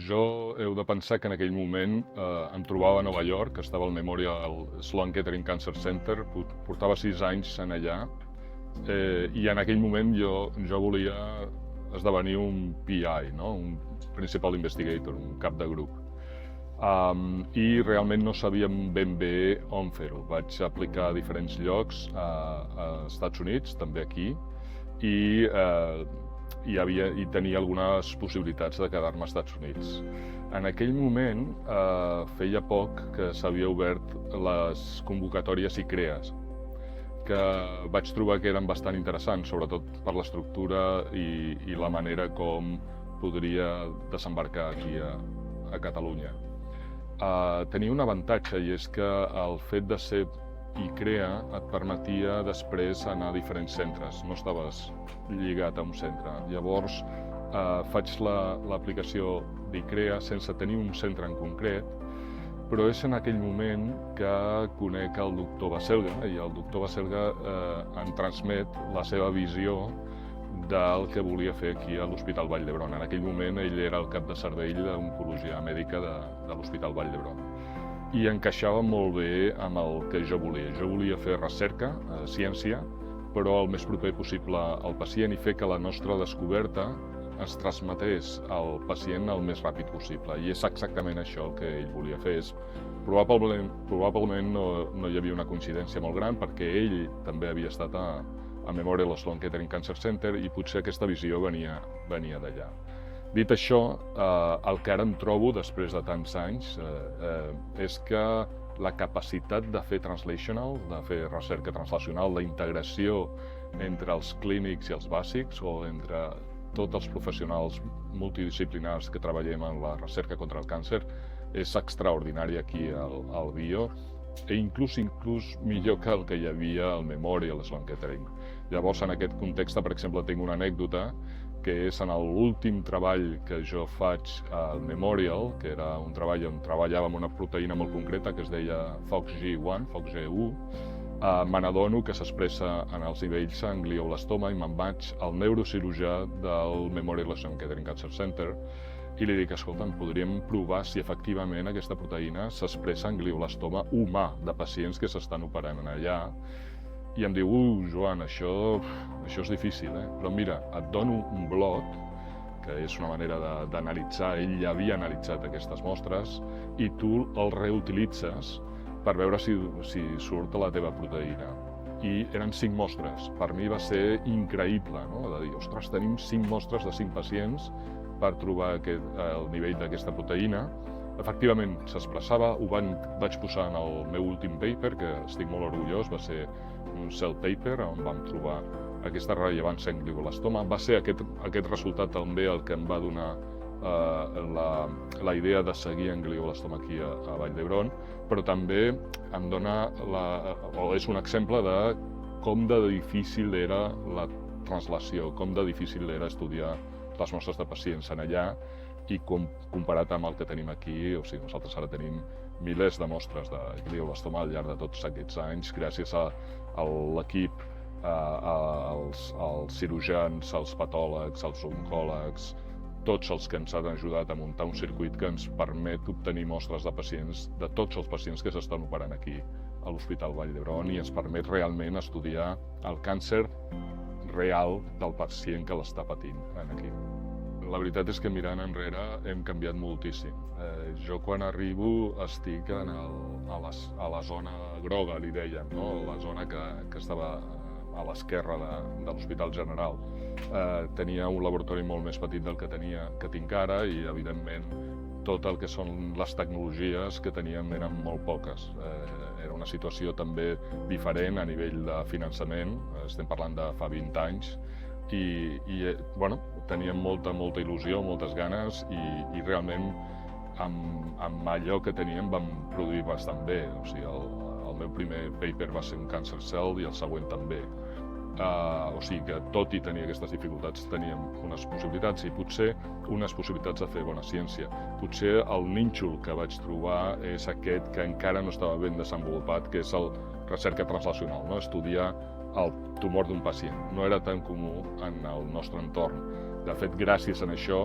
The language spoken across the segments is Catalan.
Jo heu de pensar que en aquell moment em trobava a Nova York, estava al Memorial Sloan Kettering Cancer Center, portava 6 anys en allà, i en aquell moment jo volia esdevenir un PI, no? Un Principal Investigator, un cap de grup. I realment no sabíem ben bé on fer-ho. Vaig aplicar a diferents llocs a Estats Units, també aquí, i tenia algunes possibilitats de quedar-me als Estats Units. En aquell moment feia poc que s'havia obert les convocatòries ICREAS, que vaig trobar que eren bastant interessants, sobretot per l'estructura i la manera com podria desembarcar aquí a Catalunya. Tenia un avantatge, i és que el fet de ser ICREA et permetia després anar a diferents centres, no estaves lligat a un centre. Llavors faig l'aplicació d'ICREA sense tenir un centre en concret, però és en aquell moment que conec el doctor Baselga, i el doctor Baselga em transmet la seva visió del que volia fer aquí a l'Hospital Vall d'Hebron. En aquell moment ell era el cap de servei d'oncologia mèdica de l'Hospital Vall d'Hebron i encaixava molt bé amb el que jo volia. Jo volia fer recerca, ciència, però el més proper possible al pacient i fer que la nostra descoberta es transmetés al pacient el més ràpid possible. I és exactament això el que ell volia fer. Probablement no hi havia una coincidència molt gran, perquè ell també havia estat a Memorial Sloan Kettering Cancer Center i potser aquesta visió venia d'allà. Dit això, el que ara em trobo després de tants anys és que la capacitat de fer translational, de fer recerca translacional, la integració entre els clínics i els bàsics o entre tots els professionals multidisciplinars que treballem en la recerca contra el càncer és extraordinari aquí al Bio, i inclús millor que el que hi havia al Memorial Sloan Kettering. Llavors, en aquest context, per exemple, tinc una anècdota que és en l'últim treball que jo faig al Memorial, que era un treball on treballava amb una proteïna molt concreta que es deia FOXG1, FOXG1, me n'adono que s'expressa en els nivells en glioblastoma i me'n vaig al neurocirurgià del Memorial Sloan Kettering Cancer Center i li dic, escolta, podríem provar si efectivament aquesta proteïna s'expressa en glioblastoma humà de pacients que s'estan operant allà. I em diu, Joan, això és difícil, però mira, et dono un blot, que és una manera d'analitzar, ell ja havia analitzat aquestes mostres, i tu el reutilitzes per veure si surt la teva proteïna. I eren 5 mostres. Per mi va ser increïble, no? De dir, ostres, tenim 5 mostres de 5 pacients per trobar el nivell d'aquesta proteïna. Efectivament, s'expressava, ho vaig posar en el meu últim paper, que estic molt orgullós, va ser un Cell paper on vam trobar aquesta rellevància en glioblastoma. Va ser aquest resultat també el que em va donar la idea de seguir en glioblastoma aquí a Vall d'Hebron, però també em dona, o és un exemple de com de difícil era la translació, com de difícil era estudiar les mostres de pacients en allà i comparat amb el que tenim aquí, o sigui, nosaltres ara tenim milers de mostres de glioblastoma al llarg de tots aquests anys, gràcies a l'equip, als cirurgians, als patòlegs, als oncòlegs, tots els que ens han ajudat a muntar un circuit que ens permet obtenir mostres de pacients, de tots els pacients que s'estan operant aquí a l'Hospital Vall d'Hebron i ens permet realment estudiar el càncer real del pacient que l'està patint aquí. La veritat és que mirant enrere hem canviat moltíssim. Jo quan arribo estic a la zona groga, li dèiem, no? La zona que estava a l'esquerra de l'Hospital General. Tenia un laboratori molt més petit del que tinc ara i, evidentment, tot el que són les tecnologies que teníem eren molt poques. Era una situació també diferent a nivell de finançament, estem parlant de fa 20 anys, i teníem molta il·lusió, moltes ganes i realment amb allò que teníem vam produir bastant bé. O sigui, el meu primer paper va ser un Cancer Cell i el següent també. O sigui que tot i tenir aquestes dificultats teníem unes possibilitats i potser unes possibilitats de fer bona ciència. Potser el nínxol que vaig trobar és aquest que encara no estava ben desenvolupat, que és el recerca translacional, no? Estudiar el tumor d'un pacient. No era tan comú en el nostre entorn. De fet, gràcies a això,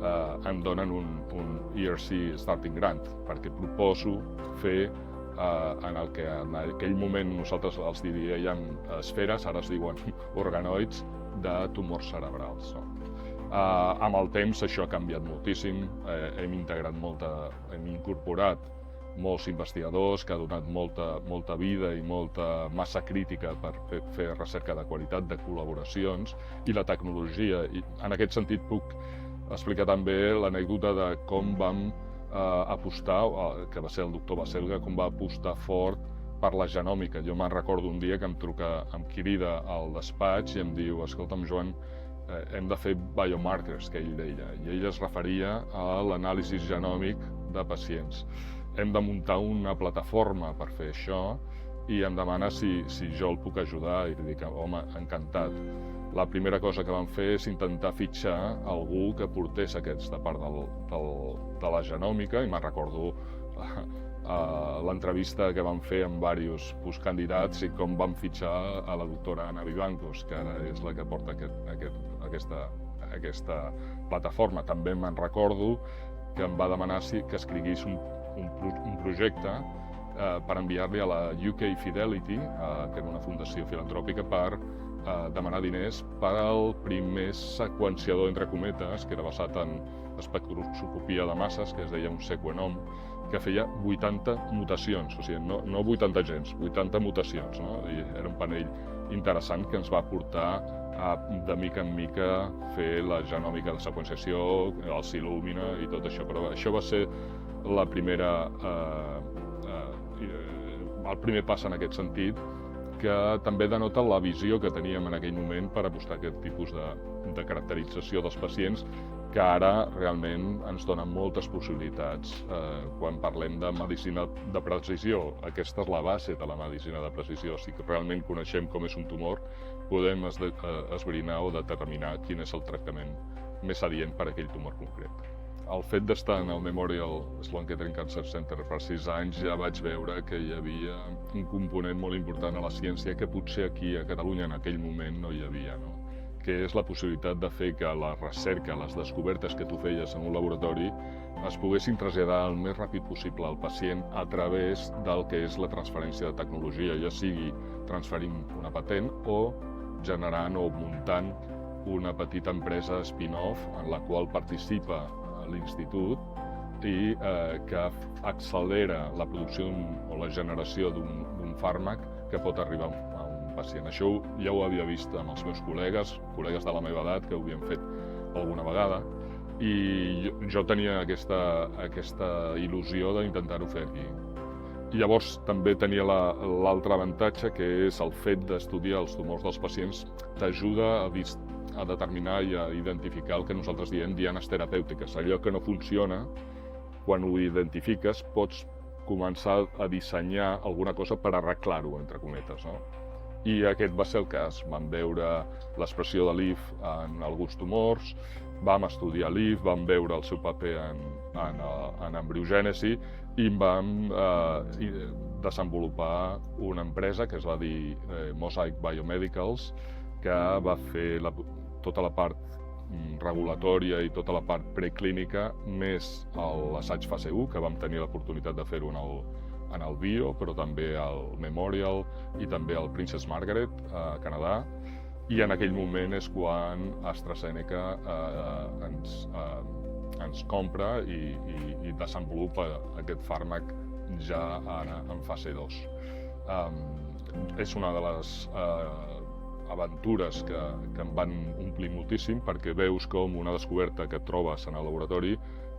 em donen un ERC Starting Grant, perquè proposo fer en el que en aquell moment nosaltres els diríem esferes, ara es diuen organoids, de tumors cerebrals. Amb el temps això ha canviat moltíssim, hem incorporat molts investigadors que ha donat molta vida i molta massa crítica per fer recerca de qualitat, de col·laboracions i la tecnologia. I en aquest sentit puc explicar també l'anècdota de com vam apostar, que va ser el doctor Baselga, com va apostar fort per la genòmica. Jo me'n recordo un dia que em truca, em crida al despatx i em diu: escolta'm, Joan, hem de fer biomarkers, que ell deia, i ell es referia a l'anàlisi genòmic de pacients. Hem de muntar una plataforma per fer això i em demana si jo el puc ajudar, i li dic: home, encantat. La primera cosa que vam fer és intentar fitxar algú que portés aquesta part de la genòmica, i me'n recordo l'entrevista que vam fer amb diversos postcandidats i com vam fitxar a la doctora Ana Vivancos, que ara és la que porta aquesta plataforma. També me'n recordo que em va demanar que escrigués un projecte per enviar-li a la UK Fidelity, que era una fundació filantròpica, per demanar diners per al primer seqüenciador, entre cometes, que era basat en espectroscopia de masses, que es deia un sequenom, que feia 80 mutacions, o sigui, no 80 gens, 80 mutacions, no? I era un panell interessant que ens va portar a, de mica en mica, fer la genòmica de seqüenciació, el Silumina i tot això, però això va ser la primera, el primer pas en aquest sentit, que també denota la visió que teníem en aquell moment per apostar aquest tipus de caracterització dels pacients, que ara realment ens dona moltes possibilitats quan parlem de medicina de precisió. Aquesta és la base de la medicina de precisió. Si realment coneixem com és un tumor, podem esbrinar o determinar quin és el tractament més adient per a aquell tumor concret. El fet d'estar en el Memorial Sloan Kettering Cancer Center per 6 anys ja vaig veure que hi havia un component molt important a la ciència que potser aquí a Catalunya en aquell moment no hi havia, no? Que és la possibilitat de fer que la recerca, les descobertes que tu feies en un laboratori es poguessin traslladar el més ràpid possible al pacient a través del que és la transferència de tecnologia, ja sigui transferint una patent o generant o muntant una petita empresa spin-off en la qual participa l'institut i que accelera la producció o la generació d'un fàrmac que pot arribar a un pacient. Això ja ho havia vist amb els meus col·legues de la meva edat, que ho havien fet alguna vegada, i jo tenia aquesta il·lusió d'intentar-ho fer aquí. I llavors també tenia l'altre avantatge, que és el fet d'estudiar els tumors dels pacients t'ajuda a determinar i a identificar el que nosaltres diem dianes terapèutiques. Allò que no funciona, quan ho identifiques, pots començar a dissenyar alguna cosa per arreglar-ho, entre cometes, no? I aquest va ser el cas. Vam veure l'expressió de l'IF en alguns tumors, vam estudiar l'IF, vam veure el seu paper en embriogènesi i vam desenvolupar una empresa que es va dir Mosaic Biomedicals, que va fer tota la part regulatòria i tota la part preclínica, més l'assaig fase 1, que vam tenir l'oportunitat de fer-ho en el Bio, però també al Memorial i també al Princess Margaret, a Canadà. I en aquell moment és quan AstraZeneca ens compra i desenvolupa aquest fàrmac ja ara en fase 2. És una de les aventures que em van omplir moltíssim, perquè veus com una descoberta que et trobes en el laboratori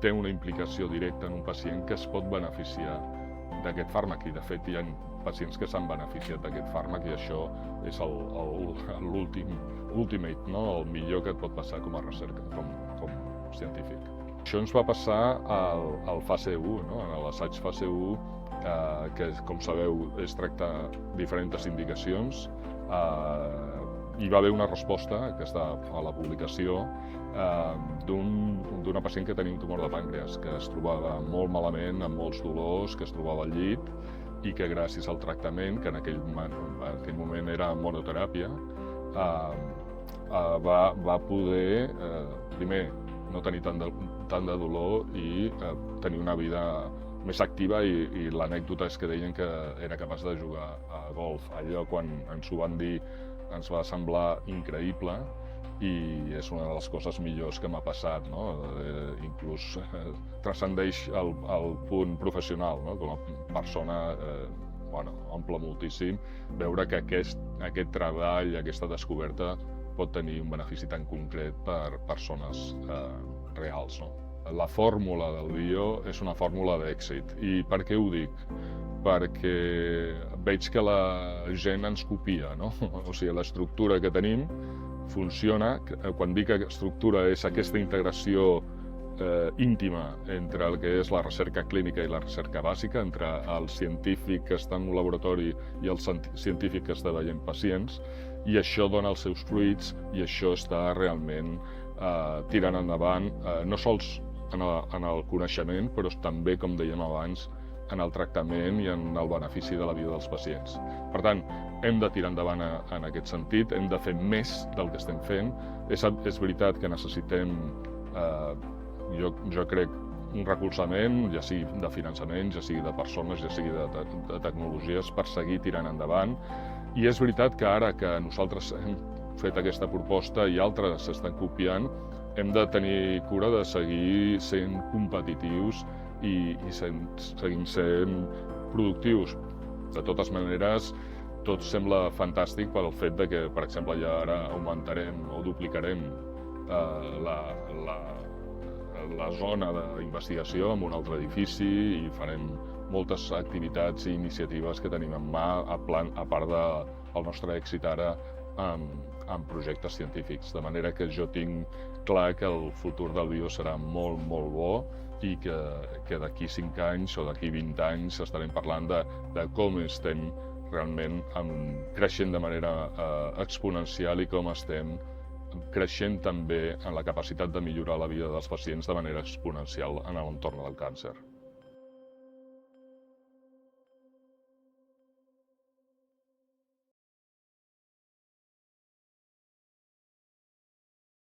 té una implicació directa en un pacient que es pot beneficiar d'aquest fàrmac, i de fet hi ha pacients que s'han beneficiat d'aquest fàrmac, i això és l'ultimate, no? El millor que et pot passar com a recerca, com científic. Això ens va passar al fase 1, no? En l'assaig fase 1, que com sabeu és tractar diferents indicacions. Hi va haver una resposta, que està a la publicació, d'una pacient que tenia un tumor de pàncreas, que es trobava molt malament, amb molts dolors, que es trobava al llit, i que gràcies al tractament, que en aquell moment era monoteràpia, va poder, primer, no tenir tant tant de dolor i tenir una vida més activa, i l'anècdota és que deien que era capaç de jugar a golf. Allò, quan ens ho van dir, ens va semblar increïble, i és una de les coses millors que m'ha passat, no? Inclús transcendeix el punt professional, no? Com a persona, omple moltíssim veure que aquest treball, aquesta descoberta pot tenir un benefici tan concret per persones reals, no? La fórmula del bio és una fórmula d'èxit. I per què ho dic? Perquè veig que la gent ens copia, no? O sigui, l'estructura que tenim funciona. Quan dic que estructura és aquesta integració íntima entre el que és la recerca clínica i la recerca bàsica, entre el científic que està en un laboratori i el científic que està veient pacients, i això dona els seus fruits, i això està realment tirant endavant, no sols en el coneixement, però també, com dèiem abans, en el tractament i en el benefici de la vida dels pacients. Per tant, hem de tirar endavant en aquest sentit, hem de fer més del que estem fent. És veritat que necessitem, jo crec, un recolzament, ja sigui de finançament, ja sigui de persones, ja sigui de tecnologies, per seguir tirant endavant. I és veritat que ara que nosaltres hem fet aquesta proposta i altres s'estan copiant, hem de tenir cura de seguir sent competitius i seguim sent productius. De totes maneres, tot sembla fantàstic pel fet de que, per exemple, ja ara augmentarem o duplicarem la zona d'investigació en un altre edifici i farem moltes activitats i iniciatives que tenim en mà, a part del nostre èxit ara en projectes científics. De manera que jo tinc clar que el futur del bio serà molt, molt bo, i que d'aquí 5 anys o d'aquí 20 anys estarem parlant de com estem realment creixent de manera exponencial i com estem creixent també en la capacitat de millorar la vida dels pacients de manera exponencial en l'entorn del càncer.